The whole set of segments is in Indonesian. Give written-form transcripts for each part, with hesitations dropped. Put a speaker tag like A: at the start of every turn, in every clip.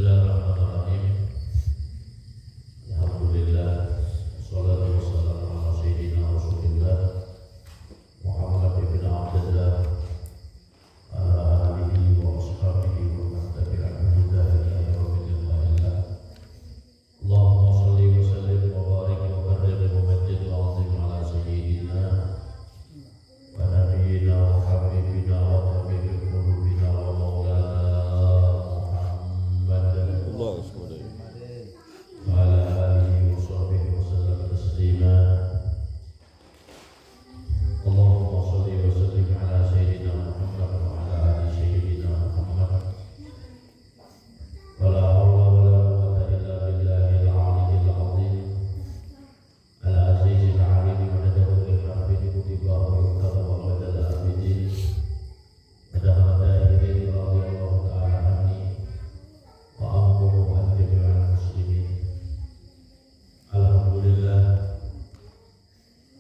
A: Bismillahirrahmanirrahim. Alhamdulillah, wassalatu wassalamu ala sayyidina Rasulillah Muhammad ibn Abdullah ala alihi wa ashabihi wa man tabi'ahum bi ihsan ila yaumil qiyamah. Allahumma shalli wa sallim wa barik wa karrim wa majjid wa azim ala sayyidina wa nabiyyina wa habibina wa tabibir qulubina wa maulana وعلى آله وصحبه وسلم تسليما. اللهم صل وسلم على سيدنا محمد وعلى آل سيدنا محمد ولا حول ولا قوة إلا بالله العلي العظيم العزيز العليم وحده الحافظ كتبه ويقتضى ومدى العابدين مدى مدائه رضي الله تعالى عني وأمره عن جميع المسلمين. Alhamdulillah,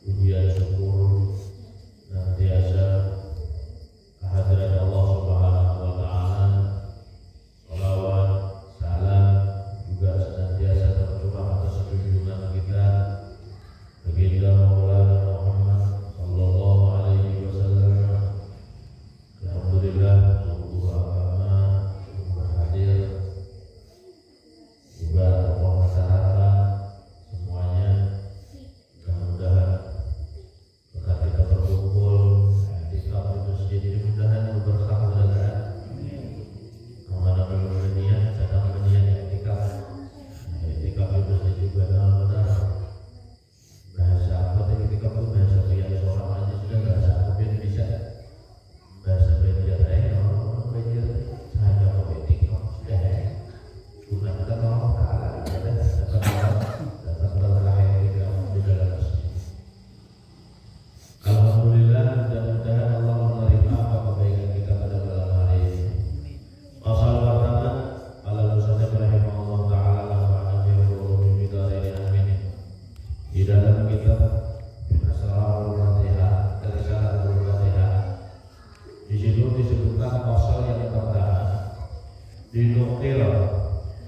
A: pujian syukur senantiasa kehadirat Allah Subhanahu wa Ta'ala. Shalawat, salam juga senantiasa tercurah atas junjungan kita baginda Maulana Muhammad sallallahu alaihi wasallam. Alhamdulillah, seluruh agama berhadir, juga tokoh masyarakat semuanya. Mudah-mudahan berkat kita berkumpul i'tikaf di masjid ini mudah-mudahan berkah berkah. Mana belum berniat, sedang berniat i'tikaf di masjid juga benar-benar bahasa apa tadi i'tikaf itu bahasa biasa orang aja sudah bahasa apa yang bisa bahasa belajar orang belajar saya mau i'tikaf sudah sunnah kita Allah Ta'ala ibadah dapat berkah di dalam masjid. Alhamdulillah, mudah-mudahan Allah menerima apa kebaikan kita pada malam hari ini. Wassalatu warahmatullahi ala Rasulillah rahimahullah ta'ala nafa'ana bi ulumi bidarin amin. Di dalam kitab Asrarul Fatihah, Risalatul Fatihah, di situ disebutkan pasal yang pertama dinukil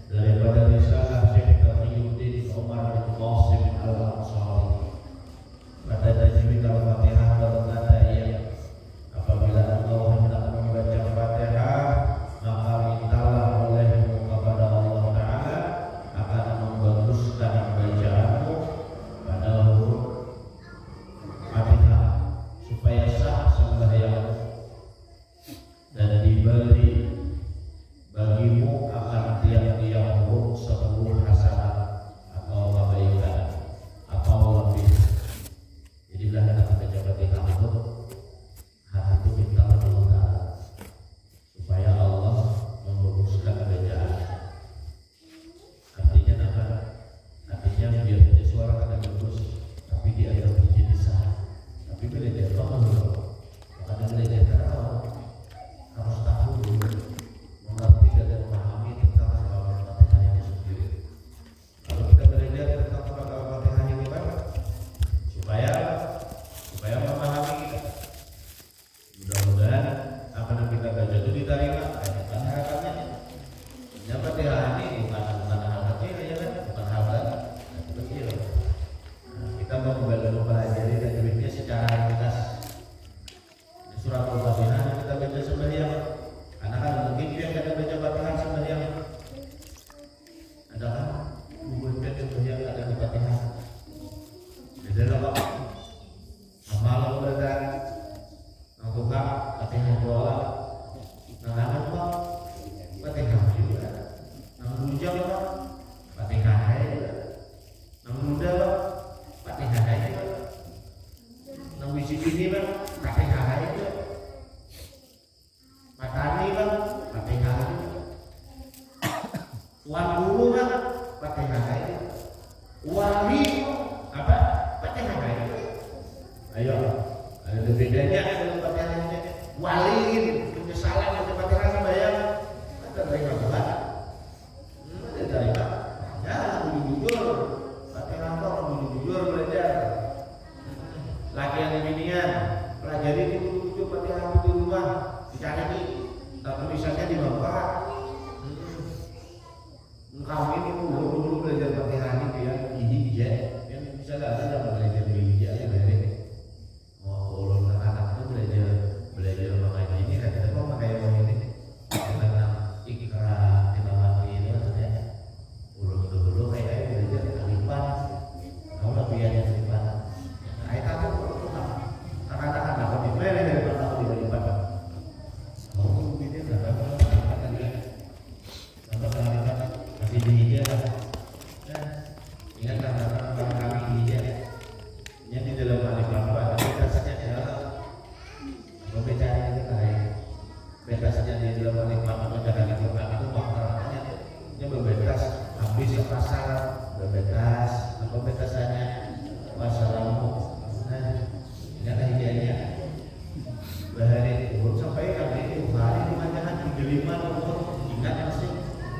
A: daripada risalah Syekh Taqiyuddin Umar bin Qasim Al-Ansari. Pada tajwid Al-Fatihah berkata ia, apabila engkau hendak membaca Fatihah, maka mintalah olehmu kepada Allah Ta'ala akan membaguskan bacaanmu pada huruf Fatihah supaya sah sembahyangmu dan diberi bagimu akan tiap-tiap huruf 10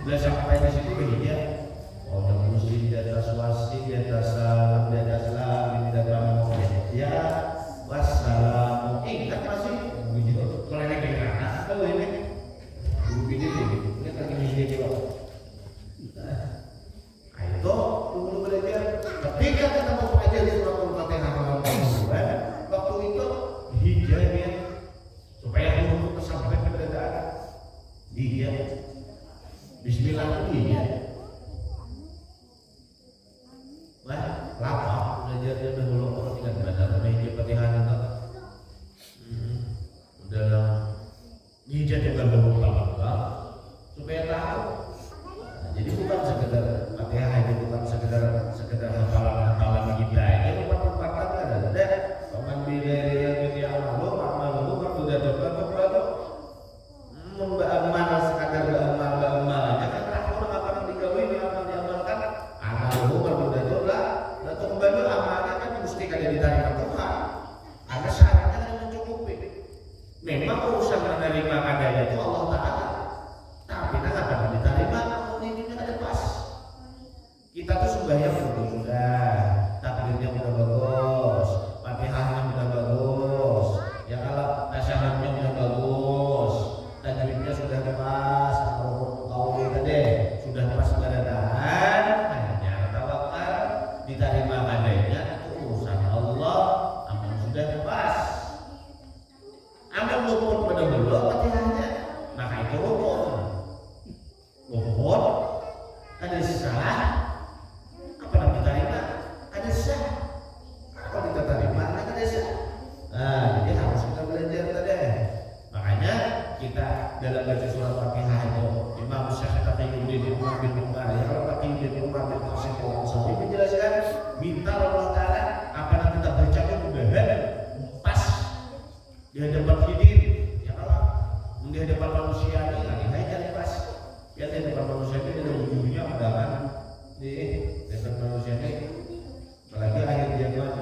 A: Udah sampai di situ begini ya. Oh, ada muslim di atas wasit, di atas salam, di atas langit, di atas ya. Wassalamu. Kan masih begitu. Kalau ini gimana? Kalau ini begini ini lagi begini juga. Ayo, dulu belajar. Ketika kita mau belajar di surat Al-Fatihah waktu itu hijabnya supaya untuk kesampaian keberadaan dia Bismillah dia. Wah, lama belajarnya dahulu kalau tidak benar meja Fatihah itu. Udah lah. Hijab juga berulang supaya tahu. Jadi bukan sekedar Fatihah itu bukan sekedar hafalan kita. Ini tempat-tempat ada. Paman bilal ya Allah, amalu kan sudah dapat amal sekadar amal aja kan orang apa yang digawin amal diamalkan amalu kan sudah dolar atau kembali amalnya kan mesti kada diterima Tuhan. Ada syaratnya yang mencukupi. Memang urusan menerima adanya itu Allah Ta'ala. Tapi nak akan diterima ini ada pas. Kita tuh sembahyang sudah, takbirnya udah bagus, Fatihahnya udah bagus, ya kalau nasyahadnya udah bagus, tajwidnya sudah pas, kau tadi sudah pas keadaan, hanya tawakal diterima adanya itu urusan Allah, amal sudah pas. Amal luput pada dulu Fatihahnya, maka itu luput ada salah. Apa yang diterima ada sah. Apa kita terima ada sah. Jadi harus kita belajar tadi. Makanya kita dalam baca surat Fatihah itu Imam Syafi'i Taqiyuddin Umar bin Umar ya kalau Taqiyuddin Umar bin Qasim Al-Ansari menjelaskan minta Allah Ta'ala apa yang kita baca itu mudah-mudahan pas di hadapan hidir ya kalau di hadapan manusia ini lagi cari pas ya di hadapan manusia ini ada ujungnya undangan di hadapan manusia ini apalagi akhir zaman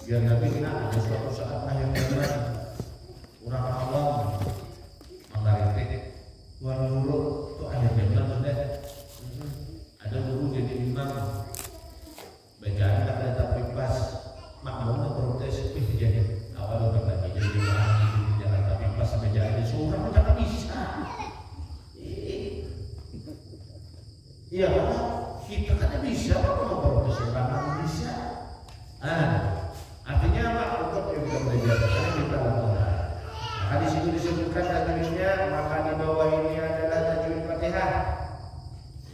A: biar Nabi kena ada suatu saat akhir zaman orang awam mengaritik tuan guru itu akhir zaman sudah ada guru jadi imam bacaan tak ada tapi pas makmumnya protes jadi awal berarti jadi imam jangan tapi pas bacaan surah jangan bisa iya kita kan bisa kalau protes orang bisa artinya apa untuk yang kita belajar kita lakukan. Maka di situ disebutkan tajwidnya, maka di bawah ini adalah tajwid Fatihah.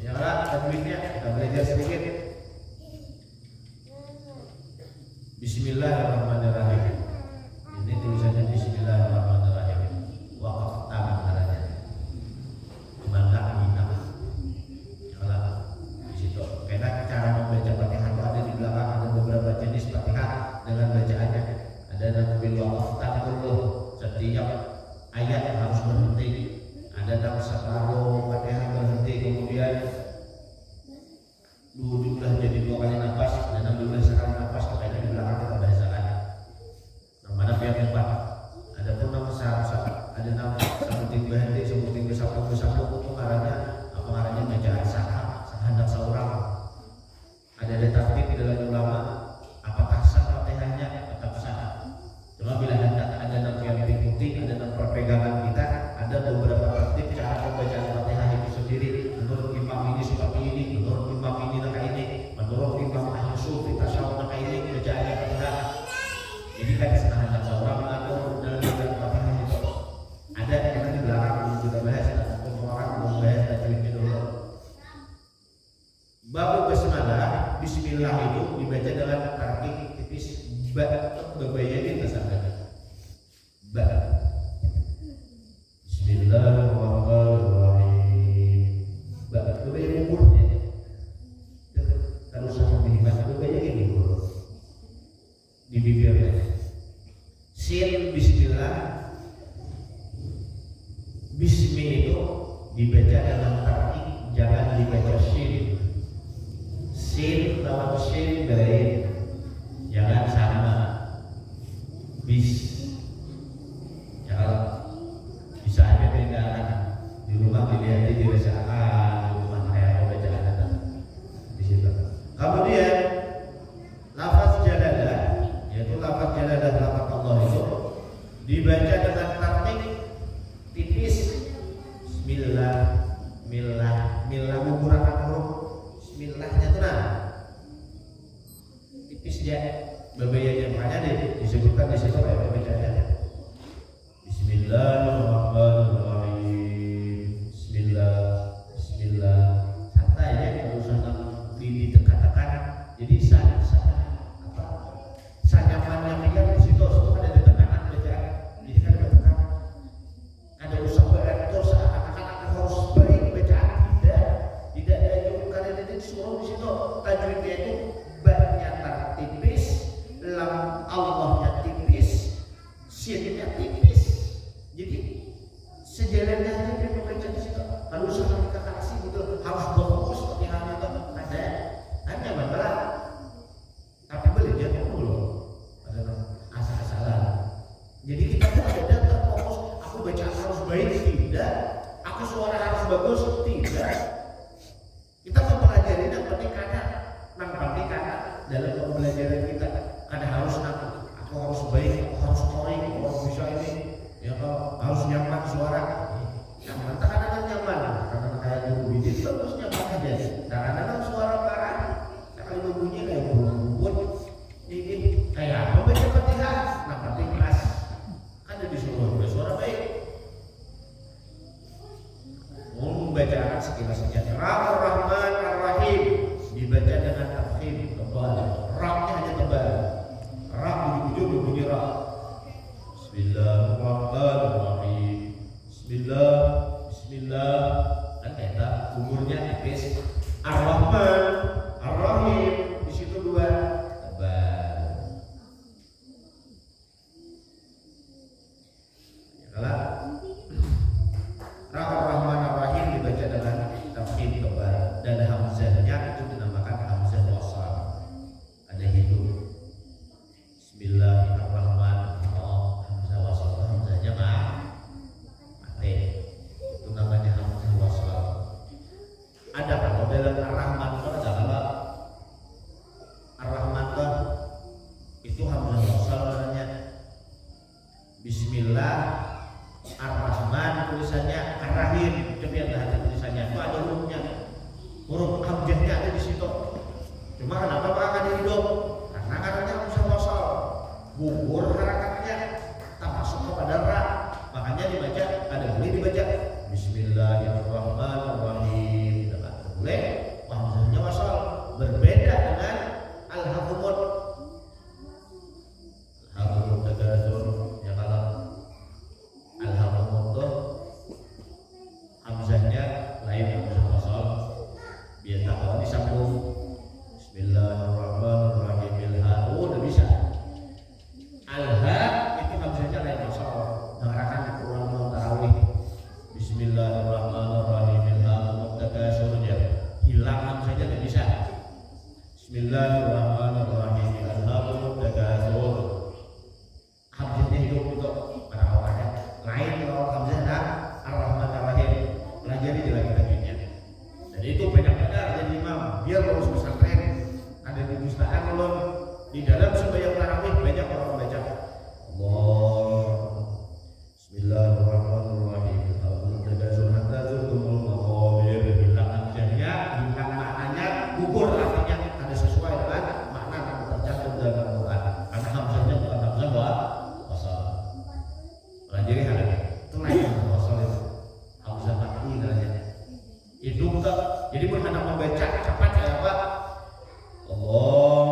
A: Ya kan tajwidnya kita belajar sedikit. Bismillahirrahmanirrahim. Ini tulisannya Bismillahirrahmanirrahim. Waqaf tangan caranya. Bangga kita. Kalau di situ, karena cara membaca Fatihah itu ada di belakang ada beberapa jenis Fatihah dengan bacaannya. Ada nambil waqaf tangan dulu. Setiap ayat harus berhenti. Ada dalam separuh Fatihah berhenti kemudian jumlah jadi 2 kali nafas dan 16 sekali nafas katanya di belakang kita bahasakan. Nah, mana pihak yang empat? Ada pun nama ada nama sebutin berhenti, sebutin bersambung itu ngaranya apa ngaranya bacaan sah hendak seorang. Ada tertib di dalam ulama apakah sah Fatihahnya atau sah. Cuma bila ada nama yang diikuti, ada nama perpegangan kita, ada beberapa tertib cara pembacaan Fatihah itu sendiri. Menurut imam ini seperti ini, menurut imam ini naka ini, menurut imam ahli sufi tasawuf naka ini bacaannya Fatihah. Jadi kan hendak seorang mengatur dalam bacaan Fatihah itu. Ada yang di belakang juga bahas, atau orang membahas tajwidnya dulu. Bab basmalah bismillah itu dibaca dengan tarkik tipis ba bebayanya tersampaikan. Ba Bismillahirrahmanirrahim. Ba bebayanya mulutnya. Terus sama dilihat bebayanya gini dulu. Di bibirnya. Sin bismillah. Bismi itu dibaca dengan tarkik, jangan dibaca sin. Sin lawan sin lain, jangan sama. Bis, ya kalau bisa aja pegangan di rumah dilihat dirasakan.
B: milah menggunakan huruf bismillahnya tuh nah tipis dia bebayanya, makanya disebutkan di situ kayak bacanya Bismillahirrahmanirrahim. Bismillah santai ya, kalau usah ditekan-tekan, jadi nyamannya pikir di situ ada tekanan bacaan, jadi kan bertekan, ada usah beraktor seakan-akan aku harus baik bacaan, tidak ada itu, karena itu disuruh di situ tajwidnya itu banyak tipis, lam Allahnya tipis, sinnya tipis, jadi sejalan aja dia membaca di situ, kalau usah kasih gitu harus berfokus seperti halnya itu ada hanya masalah, tapi boleh jangan dulu asal-asalan. Jadi kita tuh ada terfokus, aku bacaan harus baik tidak, aku suara harus bagus tidak. Kita mempelajari yang penting karena dalam pembelajaran kita karena harus aku harus baik, aku harus scoring, aku harus bisa ini, ya kalau harus nyaman suara, nyaman, kadang-kadang nyaman, karena kayak guru bidit bagus nyaman aja, kadang-kadang suara parah, kalau bunyi kayak bubut, ini kayak apa baca Fatihah, penting keras, kan ada disuruh bersuara baik. Membaca sekilas saja. Ar-Rahman Ar-Rahim dibaca dengan tafkhim tebal. Ra-nya hanya tebal. Ra bunyi ra. Bismillahirrahmanirrahim. Bismillah. Dan kata umurnya tipis. Ar-Rahman Ar-Rahim di situ dua tebal. Kalau Ar-Rahman Ar-Rahim dibaca dengan tafkhim tebal dan hamzahnya itu dinamakan hamzah wasal. Ada hidup. Bismillahirrahmanirrahim. Hamzah wasal, hamzahnya mati. Itu namanya hamzah wasal. Ada kalau dalam Ar-Rahman itu ada kalau Ar-Rahman itu hamzah wasal namanya. Bismillah Ar-Rahman tulisannya Ar-Rahim, coba lihat tulisannya itu ada hurufnya, huruf hamzahnya ada di situ. Cuma kenapa akan hidup? Karena katanya hamzah wasal, gugur harakatnya, tak masuk kepada ra, makanya dibaca ada boleh dibaca Bismillahirrahmanirrahim, tidak boleh hamzahnya wasal, berbeda dengan al-hakumut. Al-hakumut takatsur ya kalau Al-Hakumut hamzahnya lain hamzah wasal, biar tak kalau disambung Bismillahirrahmanirrahim ilha, udah bisa. Alha itu hamzahnya lain wasal, mengarahkan ke ulama tarawih. Bismillahirrahmanirrahim ilha mutakasurnya hilang hamzahnya tidak bisa. Bismillahirrahmanirrahim ilha mutakasur hamzahnya hidup untuk para awalnya. Lain kalau hamzah Ar-Rahman Ar-Rahim, pelajari di lagi tajwidnya. Dan itu benar-benar jadi imam, biar lulus pesantren, ada di mustaan ulun, di dalam sembahyang tarawih banyak orang membaca Allah Bismillahirrahmanirrahim. Hilang hamzahnya, hilang maknanya, gugur artinya, ada sesuai dengan makna yang tercantum dalam Al-Quran. Karena hamzahnya bukan hamzah wasal. Pelajari hal ini. Itu lain wasal itu. Hamzah mati namanya. Itu enggak. Jadi berhendak membaca cepat kayak apa? Allah.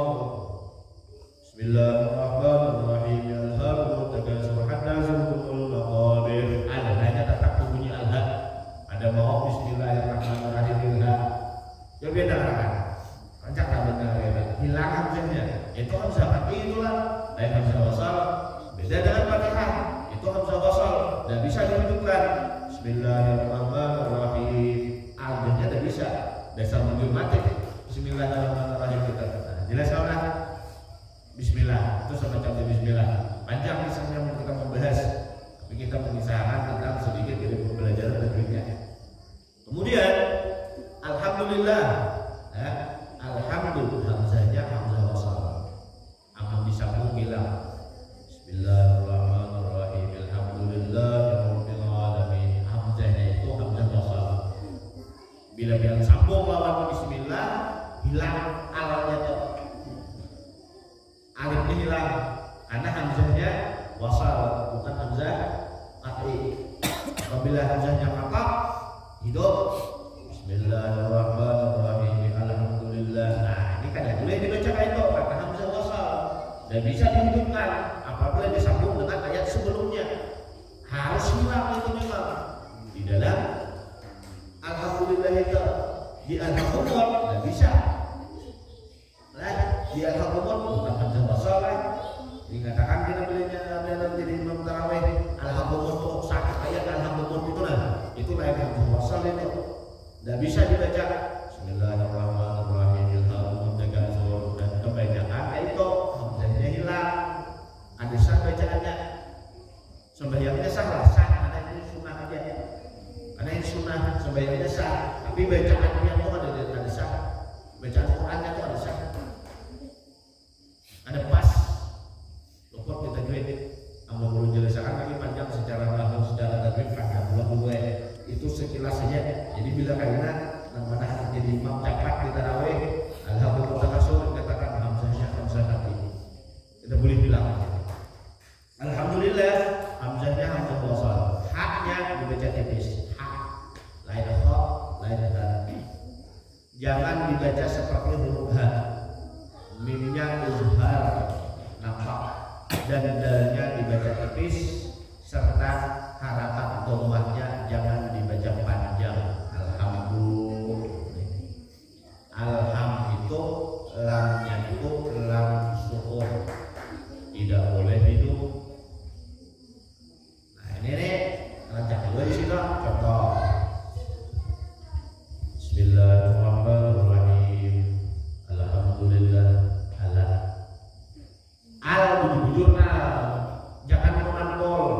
B: Bismillahirrahmanirrahim. Alhamdulillah takatsur hatta zurtumul maqabir. Alhanya tetap bunyi alha. Ada mau Bismillahirrahmanirrahim ilha. Ya beda kan? Rancak tak benar ya. Hilang hamzahnya. Itu hamzah mati itulah. Lain hamzah wasal. Beda dengan Fatihah. Itu hamzah wasal dan bisa dihidupkan. Bismillahirrahmanirrahim. Alhamdulillah tidak bisa. Dasar mundur mati. Bismillahirrahmanirrahim kita. Jelas kawan? Bismillah. Itu semacam Bismillah. Panjang kisahnya kita membahas. Tapi kita mengisahkan tentang sedikit dari pembelajaran tajwidnya. Kemudian alhamdulillah. Alhamdulillah hamzahnya hamzah wasal. Akan disambung bilang Bismillahirrahmanirrahim. Alhamdulillahirabbil alamin. Hamzahnya itu hamzah wasal. Bila bilang sambung lawan bismillah, hilang alnya tuh. Alifnya hilang karena hamzahnya wasal, bukan hamzah qat'i. Apabila hamzahnya qat'a, hidup bismillahirrahmanirrahim alhamdulillah. Nah, ini kadang boleh dibaca itu karena hamzah wasal dan bisa dihidupkan apabila disambung dengan ayat sebelumnya. Harus hilang itu memang di dalam alhamdulillah itu di al-humur nggak bisa. Nah, di al-humur bukan hamzah wasal kan. Dikatakan kita belinya dalam jadi imam tarawih al-humur itu sakit ayat al-humur itu nah itu lain hamzah wasal itu. Nggak bisa dibaca bismillahirrahmanirrahim alhamdulillah dengan suruh dan kebanyakan itu hamzahnya hilang. Ada sah bacaannya. Sembahyangnya sah karena ini sunnah aja. Karena ini sunnah sembahyangnya sah, tapi bacaannya itu ada sah. Bacaan Qurannya itu ada sah. Ada pas. Luput kita juga Allah belum jelaskan lagi panjang secara lahir secara tajwid pada dua itu sekilas saja. Jadi bila kalian mana jadi imam cepat di tarawih, alhamdulillah takasur katakan hamzahnya hamzah hati. Kita boleh bilang. Alhamdulillah hamzahnya hamzah wasal. Haknya dibaca tipis. Hak. Lain kha, lain dal. Jangan dibaca seperti huruf ha. Mimnya izhar nampak dan dalnya dibaca tipis serta harakat dhammahnya jangan dibaca panjang. Alham itu lamnya itu lam sukun, tidak boleh hidup. Nah ini nih rancang dulu di sini contoh. Bismillahirrahmanirrahim. Alhamdulillah. Al bujur jangan mengantul.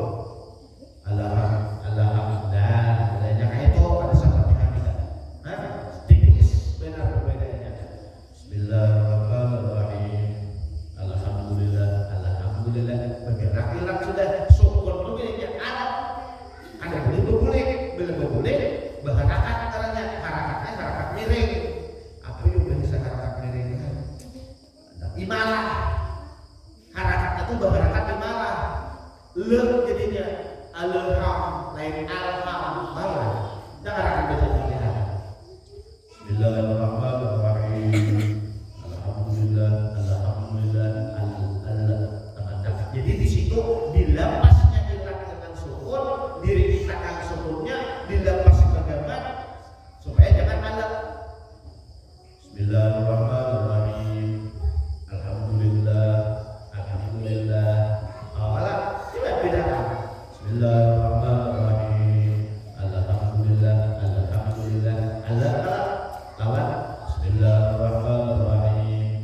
B: Alhamdulillah. Adanya kayak itu pada seperti hamidah. Tipis benar perbedaannya. Bismillahirrahmanirrahim. Alhamdulillah. Alhamdulillah. Bergerak hilang sudah sukun dulu ya. Ada boleh berharakat caranya harakatnya harakat miring. Apa yang bisa harakat miring? Imalah. Harakatnya itu berharakat imalah. Jadinya alham lain alham malah. Jangan harakat biasa. Bismillahirrahmanirrahim. Alhamdulillah. Alhamdulillah. Jadi di situ dilapasnya hilang dengan sukun, dirikitakan sukunnya, dilepas bagaimana supaya jangan alat. Bismillahirrahmanirrahim. Alhamdulillah. Alhamdulillah. Awalah tidak bedakan. Bismillahirrahmanirrahim. Alhamdulillah. Alhamdulillah. Allah. Lawan. Bismillahirrahmanirrahim.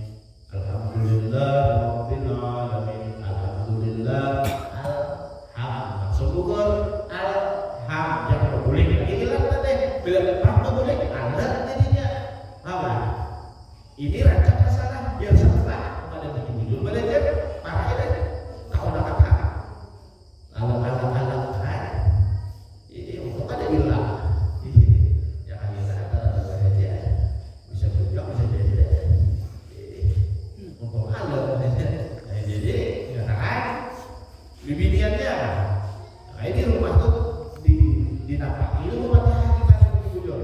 B: Alhamdulillah rabbil alamin. Alhamdulillah. Langsung gugur. Alham jangan boleh hilang tadi. Bila apa boleh ada jadinya. Apa? Ini rancang masalah biar setelah pada jujur belajar parah ini tahu nak kata. Alam ini untuk ada hilang. Ya hanya ada saja. Bisa juga bisa jadi. Untuk alam jadi katakan bibiannya. Nah ini rumah tuh dinampaki rumah kita jujur.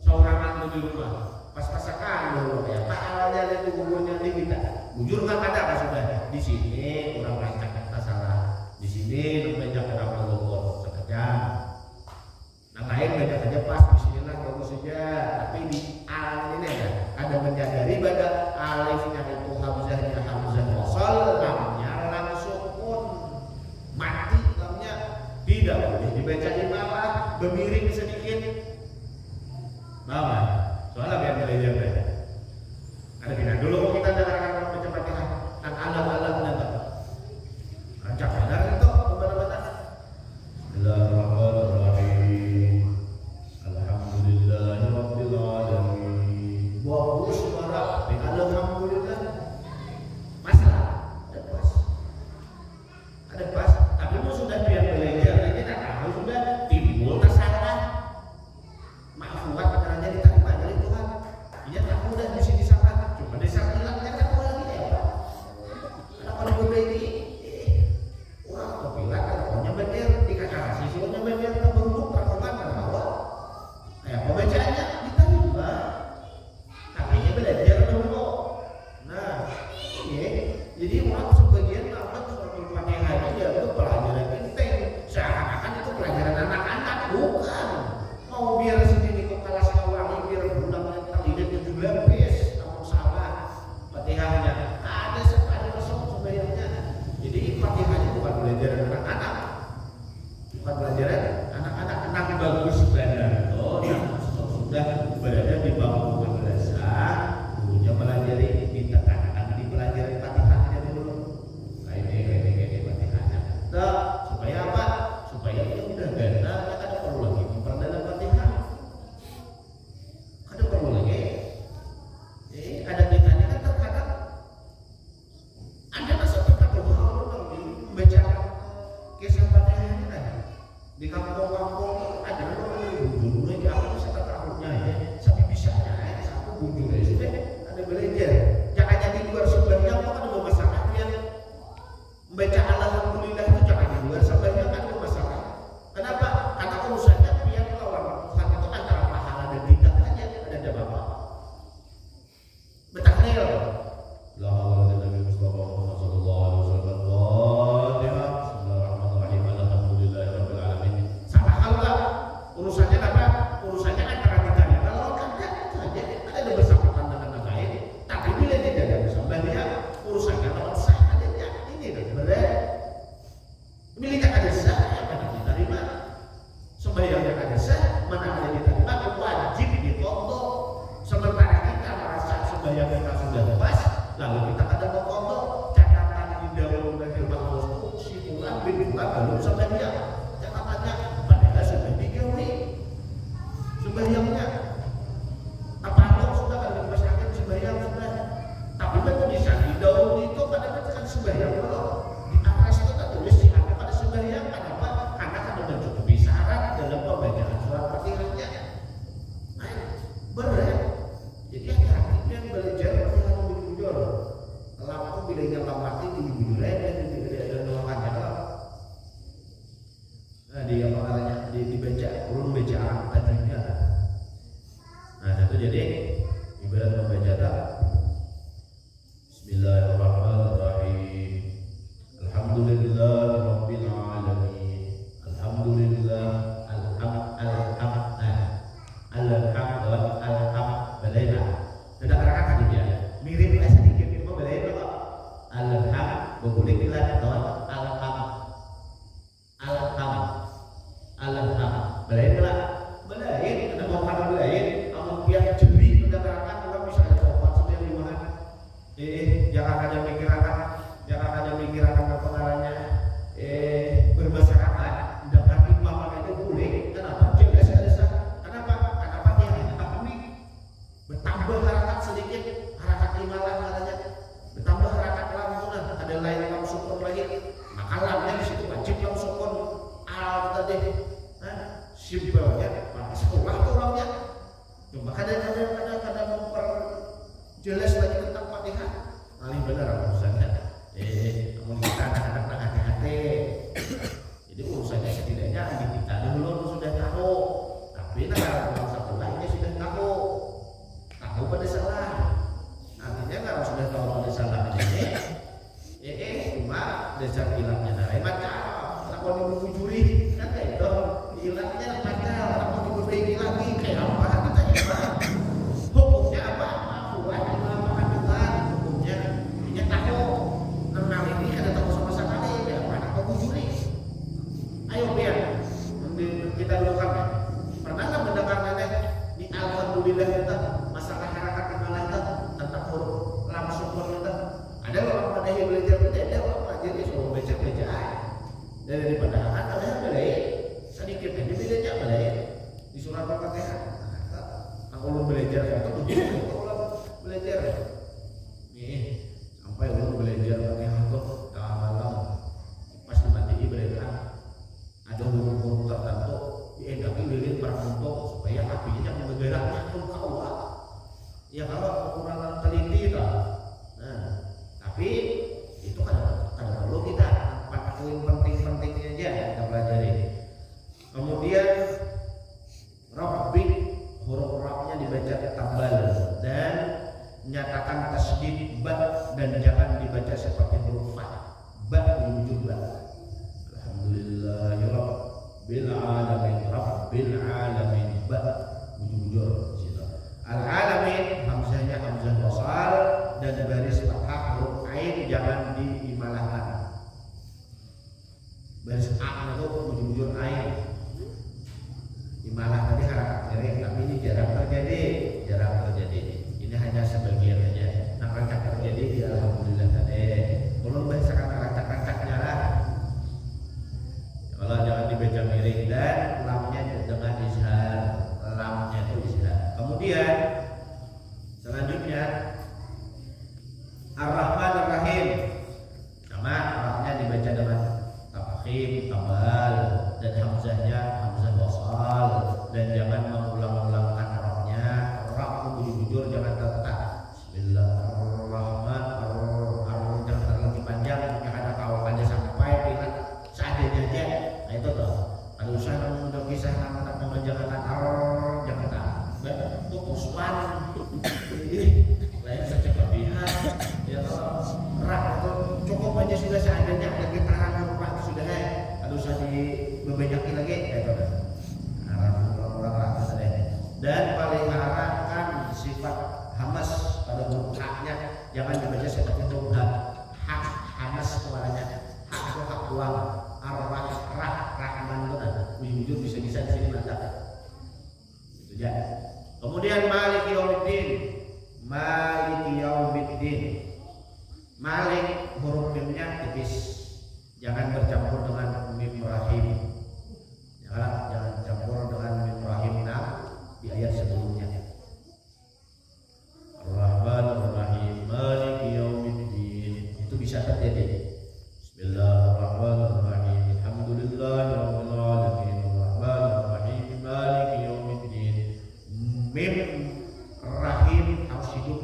B: Saurangan di rumah. Pas-pasakan loh ya. Pak awalnya itu kubunya di kita. Jujur nggak ada kan sudah di sini kurang rancang kita salah. Di sini banyak orang berlobot sekejam. Nah lain banyak aja pas di sinilah bagus saja. Tapi di al ini ada menyadari pada alifnya itu hamzahnya hamzah wasal, lamnya lam sukun. Mati lamnya tidak boleh dibaca imalah bermiring sedikit. Bawa. Soalnya biar belajar deh. Ada pindah dulu kita dengarkan baca Fatihah dan alam-alam nanti. Rancang benar itu kemana-mana. Bismillahirrahmanirrahim. Alhamdulillahirabbil alamin. Wa suara alhamdulillah. Masalah ada pas. Ada pas, tapi mau sudah biar belajar ini tak tahu sudah timbul masalah. Maaf buat caranya sudah berada di bangku madrasah, gurunya pelajari, ditekankan di pelajaran Fatihahnya dulu. Kayak Fatihahnya. Supaya apa? Supaya dia udah ganda, ada perlu lagi memperdalam Fatihah. Ada perlu lagi. Ada kitanya kan terkadang ada masa kita berdoa membaca kisah Fatihah ini kan di kampung-kampung ada orang dulu aja aku bisa taruhnya ya sampai bisa ya satu bujur ya sudah ada belajar jangan jadi di luar sembahyang kok ada masalah yang membaca alhamdulillah itu jangan di luar sembahyang kan ada masalah. Kenapa? Karena urusannya biar lawan Tuhan itu antara pahala dan tidak aja ada bapak betahlil la haula wala quwwata illa billah sallallahu alaihi wasallam. Bismillahirrahmanirrahim. Alhamdulillahirabbil alamin. Sama hal lah urusannya apa? Urusannya antara kita ya. Kalau enggak itu aja ada bersangkutan dengan yang lain. Tapi bila dia tidak bersambahyang urusannya lawan saya aja ini kan benar. Miliknya ada sah mana diterima. Sembahyangnya ada sah mana ada diterima wajib diqadha. Sementara kita merasa sembahyang kita sudah pas lalu kita kadang mengqadha catatan di dalam Lauhul Mahfuz itu si fulan bin fulan belum sembahyang. Catatannya padahal sudah digawe sembahyangnya. Apa Allah sudah kalau dipastikan sembahyang sudah. Tapi betul di sana di daun itu pada kan sembahyang belum. Di atas itu kan tulis si ada pada sembahyang. Kenapa? Karena kan mencukupi syarat dalam pembacaan surat Fatihahnya. Nah, berat. Jadi hati-hati yang belajar Fatihah lebih jujur. Lampu bilangnya mati di bujur dan tidak ada nuangannya kalau. Nah, dia makanya dibaca, ulun baca tajwidnya. Nah, itu jadi ibarat membaca tak. Bismillahirrahmanirrahim. Alhamdulillahirabbil alamin. Alhamdulillah balaina. Tidak karakan tadi dia. Mirip lah sedikit itu balaina kok. Alham boleh dilat kawan. Alham balaina lah. Balain ada mau kata balain, kamu biar jeli tidak karakan orang bisa ada obat sudah di mana. Jangan ada mikirakan apa caranya. Bermasyarakat dapat imam itu boleh. Kenapa? Jelas ada sah. Kenapa? Karena Fatihah apa nih? Bertambah harakat sedikit, harakat imalah katanya. Bertambah harakat lampunan, ada lain lam sukun lagi. Maka lamnya di situ wajib lam sukun. Al tadi, simbolnya sekolah tuh orangnya. Cuma kadang-kadang memperjelas lagi tentang Fatihah. Paling benar apa urusannya? Namun kita anak-anak hati-hati. Jadi urusannya setidaknya kita dulu sudah tahu. Tapi negara orang satu lainnya sudah tahu pada salah. Artinya kalau sudah tahu pada salah ini, cuma dasar hilangnya dari macam. Aku dibujuri kan kayak itu hilangnya macam. Aku diperbaiki lagi kayak apa kita coba. Hukumnya apa? Hukumnya ini tahu. Kenal ini ada tahu sama sekali. Kayak apa? Aku bujuri. Ayo biar kita lakukan. Pernah nggak mendengar nenek di alhamdulillah kita masalah harakat imalah kita tentang huruf lam sukun kita? Ada orang pada yang belajar ada orang pelajari suruh baca dan daripada ada belajar sedikit aja bedanya belajar di surat Al-Fatihah. Aku belum belajar itu belajar nih sampai belum belajar Fatihah tuh malam pas mati belajar ada huruf-huruf tertentu diendaki lilin berbentuk supaya apinya jangan bergeraknya pun keluar. Ya kalau kekurangan teliti tak. Nah, tapi itu kan perlu kita poin penting-pentingnya aja kita pelajari. Kemudian Rabbi huruf Rabnya dibaca tambal dan nyatakan tasdid ba dan jangan dibaca seperti huruf fa. Ba diwujud ba. Alhamdulillahirabbil alamin. Rabbil alamin ba wujud situ. Al-alamin hamzahnya hamzah wasal dan baris fathah huruf ain jangan diimalahkan. Baris a itu wujud ain. Imalah tadi harakat jari tapi ini jarang terjadi. hanya sebagian aja. Nah rancak terjadi di alhamdulillah tadi. Kalau bahasakan rancak-rancaknya lah. Kalau jangan dibaca miring dan lamnya dengan izhar. Lamnya itu izhar. Kemudian selanjutnya Ar-Rahman Ar-Rahim. Sama lamnya dibaca dengan tafkhim, tabal, dan hamzahnya hamzah wasal, dan jangan mengulang-ulangkan rohnya. Roh itu bujur-bujur jangan tetap. Bismillahirrahmanirrahim. Jangan terlalu panjang, jangan kalau pada sampai dengan seadanya aja. Nah itu tuh. Kalau usah untuk kisah anak-anak mengerjakan jangan tak. Itu kusman. Lain secepat lihat. Ya kalau rak itu cukup aja sudah seadanya, ada getaran rak sudah. Kalau usah dibebanyakin lagi. Itu tuh. Dan peliharakan sifat hamas pada huruf haknya, jangan dibaca seperti huruf hak hamas kepadanya. Hak itu hak uang, rahman itu kan wujud bisa-bisa di sini mantap. Itu ya. Kemudian Maliki Yaumiddin. Malik huruf mimnya tipis, jangan bercampur dengan mim rahim. Jangan campur dengan mim rahim di ayat sebelumnya. Ar-Rahman Ar-Rahim Maliki Yaumiddin. Itu bisa terjadi. Bismillahirrahmanirrahim. Alhamdulillahirabbil alamin. Ar-Rahman Ar-Rahim Maliki Yaumiddin. Mim rahim harus hidup.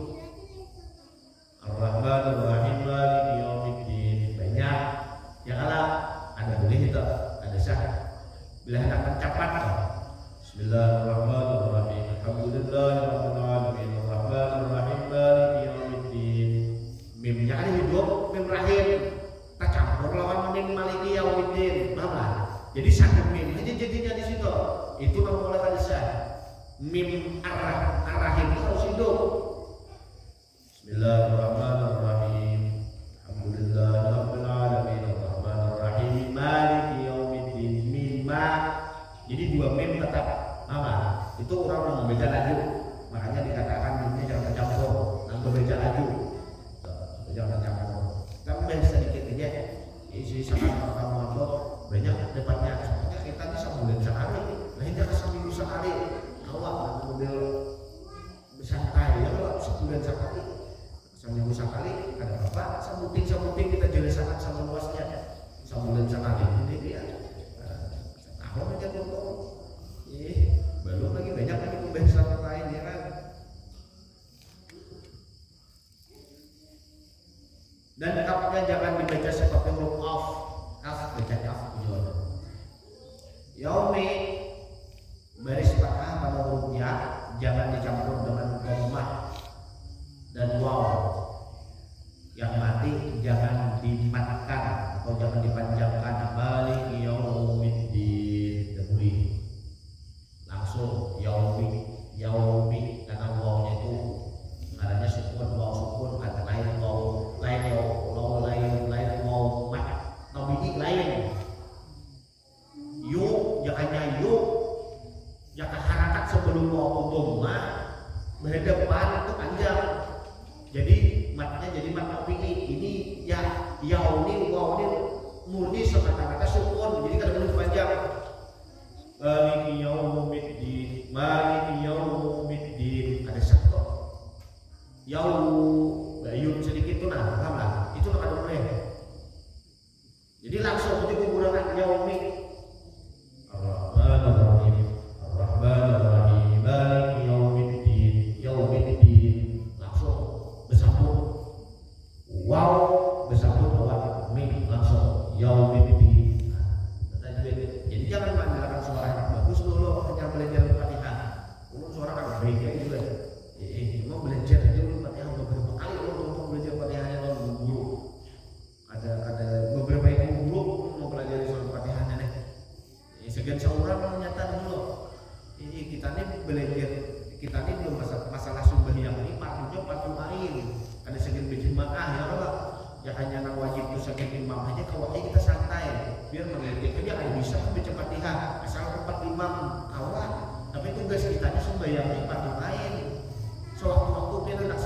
B: Ar-Rahman Ar-Rahim Maliki Yaumiddin. Banyak. Ya kalau ada boleh itu, ada sah. Bila akan capat. Bismillahirrahmanirrahim. Alhamdulillahirabbil alamin. Ar-Rahman Ar-Rahim Maliki Yaumiddin. Mimnya ada hidup, mim rahim. Tak campur lawan mim Maliki Yaumiddin. Paham? Jadi satu mim aja jadinya di situ. Itu namanya hadisah. Mim ar-rahim itu harus hidup. Bismillahirrahmanirrahim. Alhamdulillahirabbil alamin. Ar-Rahman Ar-Rahim Maliki Yaumiddin. Mimma. Jadi dua mim tetap sama. Itu orang membaca laju. Makanya dikatakan mimnya jangan tercampur. Yang membaca laju. Jangan tercampur. Tambah sedikit aja. Isi sangat pertama itu banyak depannya. Soalnya kita ini sebulan sekali. Nah ini kan seminggu sekali. Awak mobil bersantai ya kalau sebulan sekali. Seminggu sekali ada apa? Sebuting kita jelasakan sama luasnya. Sebulan sekali. Ini dia. Tahun aja tuh. Belum lagi banyak lagi pembahasan lain ya kan. Dan kafnya jangan dibaca seperti huruf kaf. Kaf baca kaf bujur. Yaumi baris fathah pada hurufnya jangan dicampur dengan dhammah dan waw. Yang mati jangan dimatkan atau jangan dipanjangkan. Maliki Yaumiddin. Langsung yaumi karena wawnya itu adanya sukun, waw sukun, kata lain waw lain waw mat tabii lain. Yuk jangannya yuk jangan harakat sebelum waw dhammah berdepan itu panjang. Jadi matnya jadi mat tabii. Ini ya yaumi waw ini murni sekata-kata sukun, jadi kada boleh panjang. Maliki Yaumiddin. Maliki Yaumiddin. Ada satu bayun sedikit itu nah, paham lah? Itu ada boleh. Jadi langsung itu menggunakan yaumi. Ar-Rahman Ar-Rahim. Ar-Rahman Ar-Rahim. Maliki Yaumiddin. Yaumiddin. Langsung bersambung. Wow bersambung lawan mim langsung Yaumiddin. Jadi jangan mengandalkan suara yang bagus dulu hanya belajar Al-Fatihah. Suara kan baiknya juga. Cuma belajar aja dulu Fatihah beberapa kali untuk belajar Fatihahnya lalu guru. Ada beberapa yang guru mau pelajari suara Fatihahnya nih. Sekian seorang nyata dulu. Kita ini belajar, kita ini belum masalah sumber yang ini patuhnya patuh lain. Ada sekian berjemaah ya Allah. Ya hanya nang wajib itu sekian imam aja kalau kita santai. Biar mengerti dia ada bisa baca Fatihah asal tempat imam kawan. Tapi tugas kita ini sembahyang empat yang lain. Sewaktu-waktu kita nak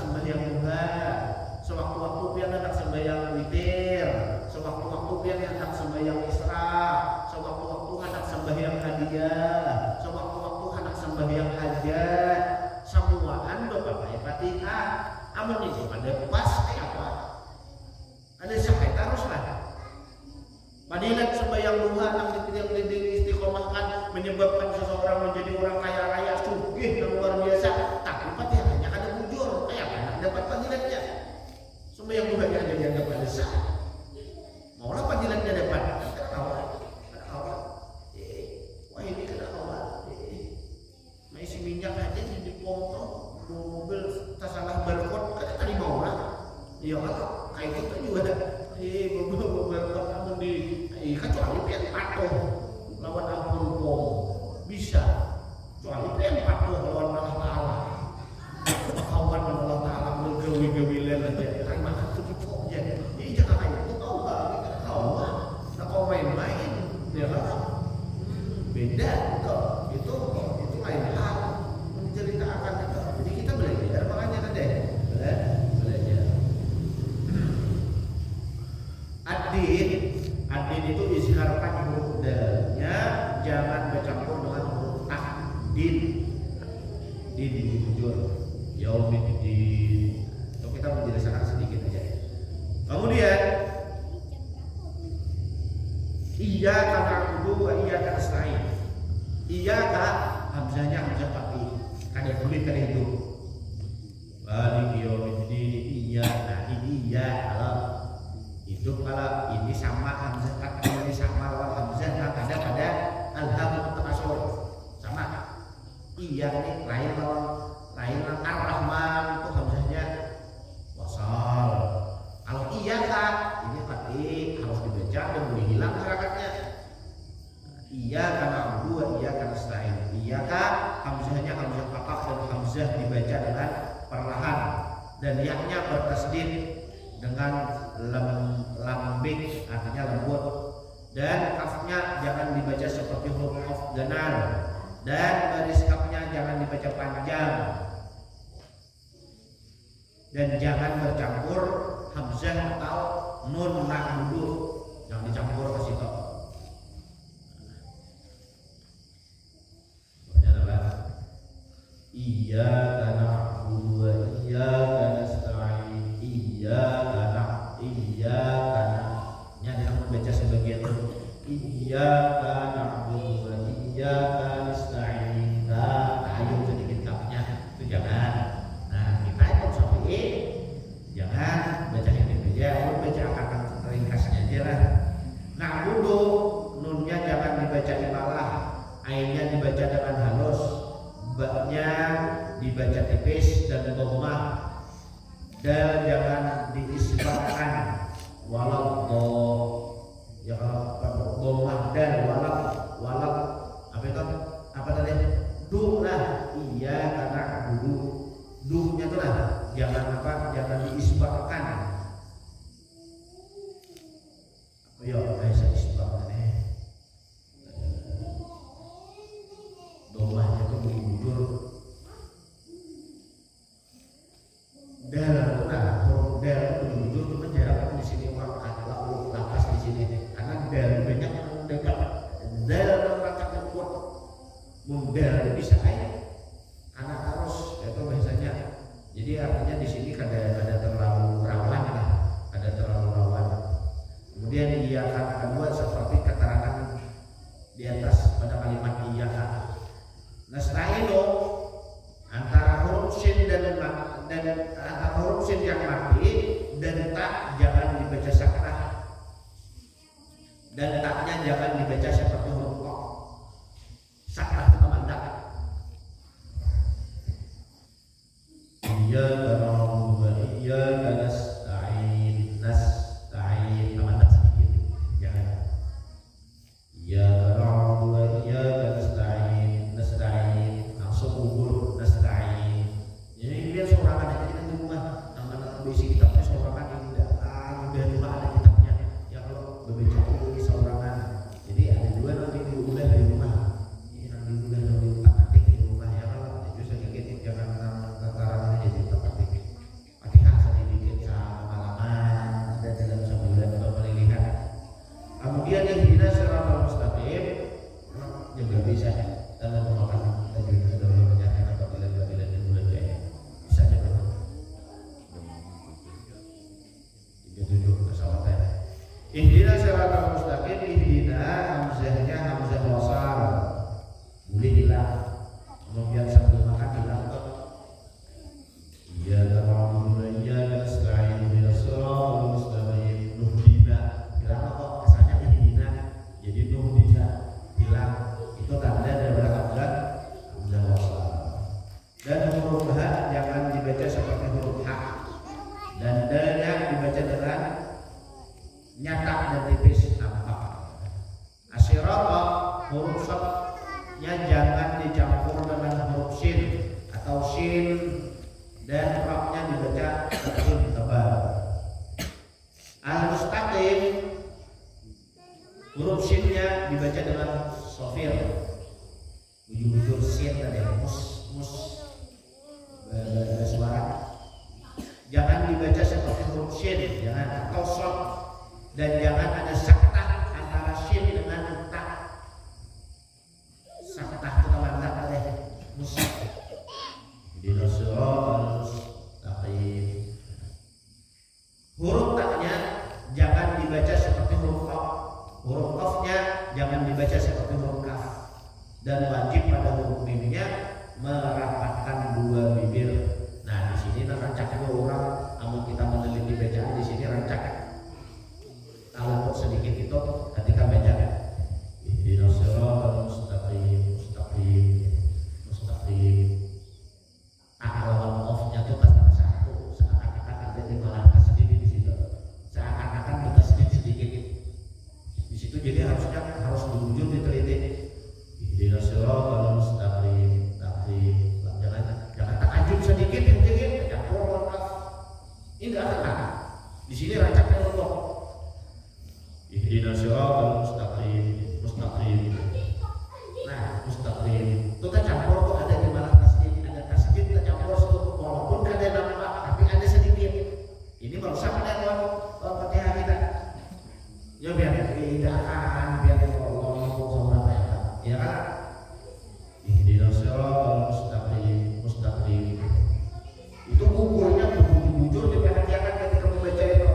B: saja semuaan Bapak Fatihah. Amun itu pada pas apa? Ada sakit haruslah. Fadilat sembahyang duha yang istiqomahkan menyebabkan seseorang menjadi orang kaya raya sugih yang luar biasa. Tapi Fatihahnya ada bujur, kayak apa dapat fadilatnya? Sembahyang duha aja yang dapat desa. Maulah fadilatnya dapat. Wah ini kena kawan. Isi minyak aja di pompa mobil tak salah barcode kan tadi mau lah. Iya kan kayak gitu juga ada. Mobil barcode kamu di kecuali pian patuh lawan ampun pom bisa. Kecuali pian patuh lawan Allah Taala. Kawan Allah Taala menggawi-gawi aja. Terima kasih aja. Ini jangan kayak itu tahu enggak? Tahu. Nah kau main-main ya kan? Beda itu lain hal menceritakan itu. Jadi kita belajar makanya tadi belajar. Adin itu izharkan huruf dalnya, jangan bercampur dengan huruf din dijujur yaumiddin. Untuk kita menjelaskan sedikit aja. Kemudian iyyaka na'budu wa iyyaka nasta'in. Iyyaka hamzahnya hamzah tapi kada kulit kada itu. Balik yaumiddin iyyaka iya Allah. Itu kalau ini sama hamzah tak ini sama lawan hamzah tak ada pada alhamdulillah takasur sama. Iya ini lain ar-Rahman itu hamzahnya wasal. Kalau iyyaka ini pasti harus dibaca dan boleh hilang harokatnya. Iyyaka na'budu wa iyyaka nasta'in. Iyyaka hamzahnya hamzah fathah dan hamzah dibaca dengan perlahan dan yaknya bertasdid dengan lambik artinya lembut dan kafnya jangan dibaca seperti huruf qaf ganar dan garis kafnya jangan dibaca panjang dan jangan bercampur hamzah atau nun na'budu yang dicampur ke situ. Iyyaka na'budu wa iyyaka nasta'in. Iyyaka dia membaca sebagian iyyaka na'budu wa iyyaka nasta'in. Ayo sedikit kafnya itu jangan. Nah kita itu Syafi'i jangan baca ini aja, baca kata ringkasnya aja lah. Na'budu nunnya jangan dibaca imalah, ainnya dibaca dengan halus, ba-nya dibaca tipis dan dhammah, dan jangan diisbahkan walau do ya kalau dhammah dan walau apa itu apa tadi du lah iya karena du nya tuh lah jangan diisbahkan. Yo saya isbahkan dhammahnya tuh mundur dal huruf dal itu cuma jarak di sini orang lalu lapas di sini karena dal banyak dekat dal racaknya kuat mundal bisa aja karena harus itu biasanya jadi artinya di sini ada terlalu rawan lah ada terlalu rawan. Kemudian iya kata kedua seperti keterangan di atas pada kalimat iya kata nasta'inu antara huruf sin dan antara huruf sin yang mati dan tak jangan dibaca sakrah dan taknya jangan dibaca seperti huruf qaf. Sakrah itu mandak. Iyyaka na'budu wa iyyaka nasta'in. Nasta'in mandak sedikit jangan. Iyyaka na'budu wa iyyaka nasta'in. Nasta'in langsung gugur nasta'in. Jadi biar sorangan aja di rumah. Anak-anak besi kitabnya sorangan yang udah juga ada kitabnya. Ya kalau berbicara ini sorangan. Jadi ada dua nanti diulah di rumah. Ini nanti diulah di tempat ketik di rumah ya kalau justru gitu jangan tataran jadi tempat ketik. Dan huruf H jangan dibaca seperti huruf H. Dan D-nya dibaca dengan nyata dan tipis nampak. Asyirata huruf Shad-nya jangan dicampur dengan huruf Shin atau Shin, dan Ra-nya dibaca tebal tebal. Al-Mustaqim huruf Shin-nya dibaca dengan sofir, bujur-bujur Shin tadi suara. Jangan dibaca seperti huruf Shin, jangan atau Shad, dan jangan ada saktah antara Shin dengan ta. Saktah itu melanggar oleh musik. Ihdinas siratal mustaqim. Huruf ta-nya jangan dibaca seperti huruf Qaf. Huruf Qaf-nya jangan dibaca seperti huruf Kaf. Dan wajib pada huruf mimnya merapatkan dua bibir. Nah, di sini rancak itu orang, namun kita meneliti bacaan di sini rancak. Kalau sedikit itu ketika baca ihdinas siratal mustaqim, mustaqim. Lawan off-nya itu pas satu, seakan-akan ada di malah sedikit di situ. Seakan-akan kita sedikit. Di situ jadi harus bujur diteliti. Ihdinas siratal mustaqim, jangan takajub sedikit campur kaf. Ini enggak akan. Di sini rancaknya Allah. Ihdinas siratal mustaqim. Nah, mustaqim itu kan campur tuh ada di malah tasdid, ada tasdid kita campur situ walaupun ada nampak tapi ada sedikit. Ini merusak dengan Fatihah kita. Ya biar tidak akan biar Allah sama kita. Ya kan? Ihdinas siratal mustaqim. Itu ukurnya bujur diperhatikan ketika membaca itu.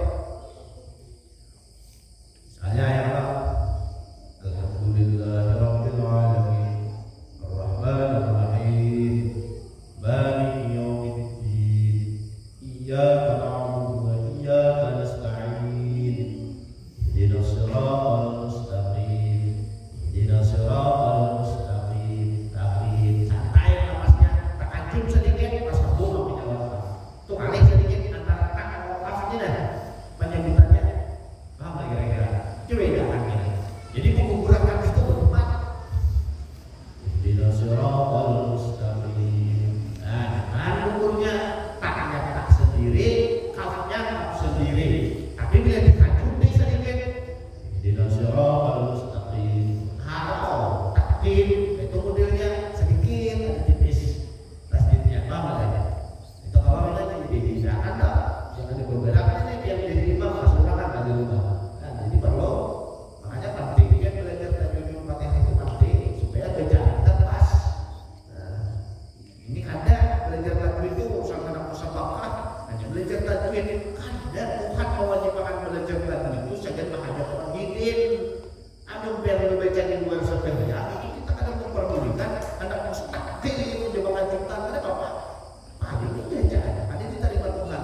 B: Misalnya ya Allah, alhamdulillahirabbil alamin, arrahmanir rahim, maliki yaumiddin, iyyaka na'budu wa iyyaka nasta'in, ihdinas siratal mustaqim, ihdinas siratal mustaqim. Santai napasnya, takajub sedikit pas kabur itu kali sedikit antara tak dan kaf ini dah penyebutannya. Paham nggak kira-kira? Coba bedakan ini. Jadi pengukuran kaf itu berempat. Ihdinas siratal mustaqim. Nah, ukurnya taknya tak sendiri, kafnya kaf sendiri. Tapi bila dikajub nih sedikit, ihdinas siratal mustaqim. Kalau takdim itu modelnya sedikit, ada tipis tasdidnya. Paham nggak? Itu kalau kita dibedakan lah, jangan dibedakan ini yang jadi imam masukkan kan ada rumah. Nah, jadi perlu, makanya penting kan belajar tajwid Fatihah itu penting supaya bacaan kita pas. Nah, ini ada belajar tajwid itu usaha anak musabaqah, hanya belajar tajwid ada Tuhan mewajibkan belajar tajwid itu saja menghadap orang hidin. Ada yang membaca di luar sebenarnya itu kita kadang memperdulikan anak mustaqim itu jebakan kita ada apa? Ini bacaan, ada diterima Tuhan.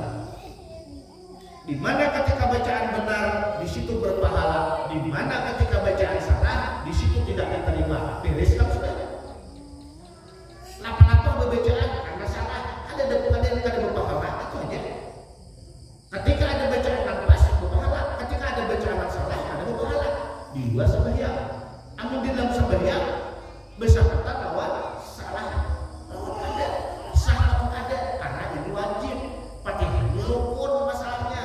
B: Di mana ketika bacaan benar, di situ berpahala. Di mana ketika bacaan salah, di situ tidak diterima. Beres kan sudah. Lapa-lapa berbacaan karena salah, ada yang tidak berpahala, itu aja. Ketika ada bacaan yang pas, berpahala. Ketika ada bacaan yang salah, ada berpahala. Di luar sembahyang. Namun di dalam sembahyang, bersangkutan lawan salah. Sah ada karena ini wajib. Fatihah ini rukun masalahnya.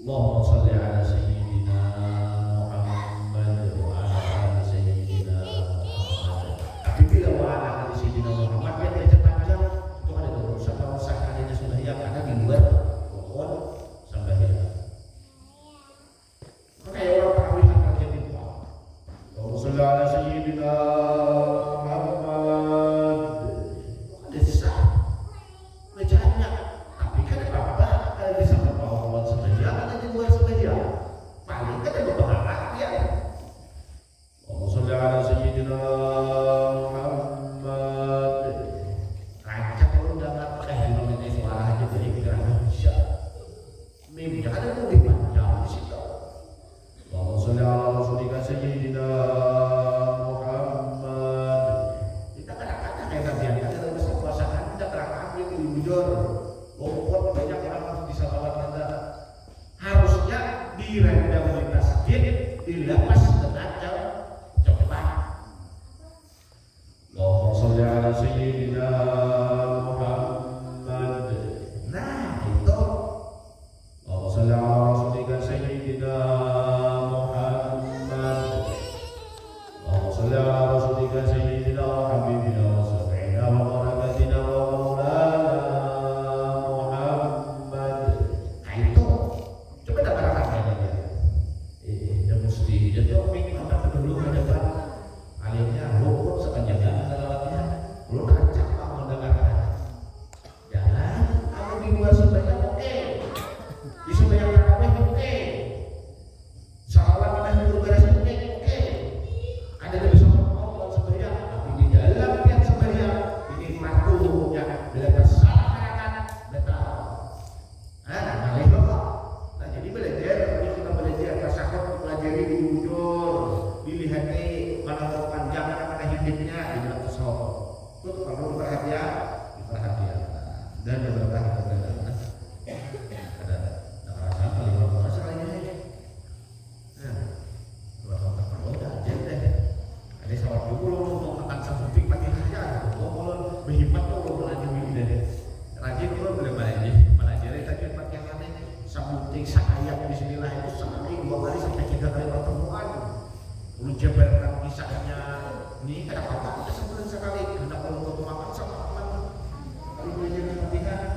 A: Allahumma shalli ala sayyidina Muhammad wa ala ali sayyidina Muhammad.
B: Tapi bila wa ala ali sayyidina Muhammad dia baca panjang itu ada dosa dosa kalinya sudah yang ada di luar pokok sembahyang. Kayak orang tarawih akan jadi apa? Allahumma shalli ala sayyidina Muhammad. Ada sah bacaannya. Tapi kan apa? Kalau bisa berpawon sembahyang ada di luar sembahyang. Paling kan ada berharap ya.
A: Allahumma shalli ala sayyidina Muhammad.
B: Rancak kalau udah nggak pakai helm ini suara aja jadi pikiran bisa. Mimpi ada lebih panjang di situ.
A: Allahumma shalli ala rasulika sayyidina Muhammad.
B: Kita kadang-kadang kayak kajian kita bisa puasakan kita terakhir itu jujur. Lopot banyak orang bisa lewat kita. Harusnya direndam di masjid, dilepas tenaga cepat.
A: Allahumma shalli ala sayyidina Muhammad.
B: Nah itu
A: Allahumma shalli ala rasulika sayyidina Muhammad. Allahumma shalli ala rasulika sayyidina wa habibina wa syafi'ina wa barakatina wa maulana Muhammad.
B: nah itu coba dapat apa ya?
A: Udah mesti jadi
B: Minggu apa dulu ke depan akhirnya lopot sepanjangnya lewatnya lu kancak pak mendengarkan jangan kalau di luar sembahyang oke di sembahyang tarawih oke salawat kita dulu beres oke ada yang bisa ngomong sembahyang tapi di dalam tiap sembahyang ini makhluknya bila tersalah kanan betul nah itu kok nah jadi belajar ini kita belajar tasawuf dipelajari di ujur dilihat mana mau panjang mana hidupnya di dalam tasawuf itu perlu perhatian dan beberapa ada rasa kalau masalahnya ini kalau perlu aja deh ada sawat dulu untuk makan sebutik pakai aja kalau berhemat tuh belajar deh rajin tuh boleh belajar tadi pakai aneh sebutik sayap bismillah itu sekali 2 kali sampai 3 kali pertemuan lu jabarkan kisahnya ini ada apa-apa sebulan sekali hendak kalau makan sama teman kalau belajar Fatihah